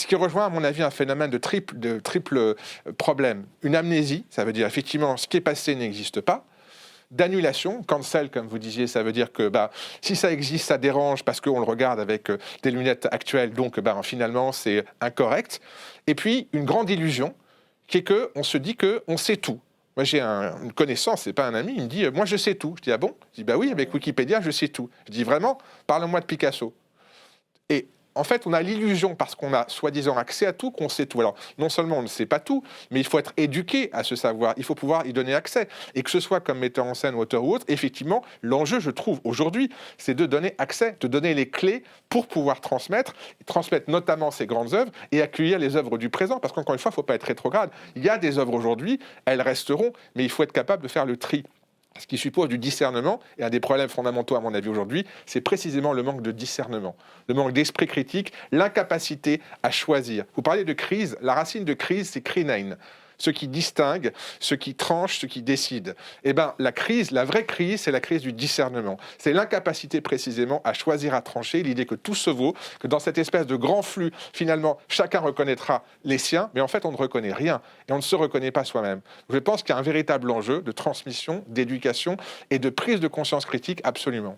ce qui rejoint, à mon avis, un phénomène de triple problème. Une amnésie, ça veut dire effectivement ce qui est passé n'existe pas. D'annulation, cancel, comme vous disiez, ça veut dire que si ça existe, ça dérange parce qu'on le regarde avec des lunettes actuelles, donc finalement c'est incorrect. Et puis une grande illusion, qui est qu'on se dit qu'on sait tout. Moi j'ai une connaissance, c'est pas un ami, il me dit « moi je sais tout ». Je dis « ah bon ?» Je dis « oui, avec Wikipédia, je sais tout ». Je dis « vraiment ? Parle-moi de Picasso ». Et en fait, on a l'illusion, parce qu'on a soi-disant accès à tout, qu'on sait tout. Alors, non seulement on ne sait pas tout, mais il faut être éduqué à ce savoir. Il faut pouvoir y donner accès. Et que ce soit comme metteur en scène, auteur ou autre, effectivement, l'enjeu, je trouve, aujourd'hui, c'est de donner accès, de donner les clés pour pouvoir transmettre notamment ces grandes œuvres et accueillir les œuvres du présent. Parce qu'encore une fois, il ne faut pas être rétrograde. Il y a des œuvres aujourd'hui, elles resteront, mais il faut être capable de faire le tri. Ce qui suppose du discernement, et un des problèmes fondamentaux à mon avis aujourd'hui, c'est précisément le manque de discernement, le manque d'esprit critique, l'incapacité à choisir. Vous parlez de crise, la racine de crise, c'est krinein, ce qui distingue, ce qui tranche, ce qui décide. Eh bien, la crise, la vraie crise, c'est la crise du discernement. C'est l'incapacité précisément à choisir, à trancher, l'idée que tout se vaut, que dans cette espèce de grand flux, finalement, chacun reconnaîtra les siens, mais en fait, on ne reconnaît rien et on ne se reconnaît pas soi-même. Je pense qu'il y a un véritable enjeu de transmission, d'éducation et de prise de conscience critique, absolument.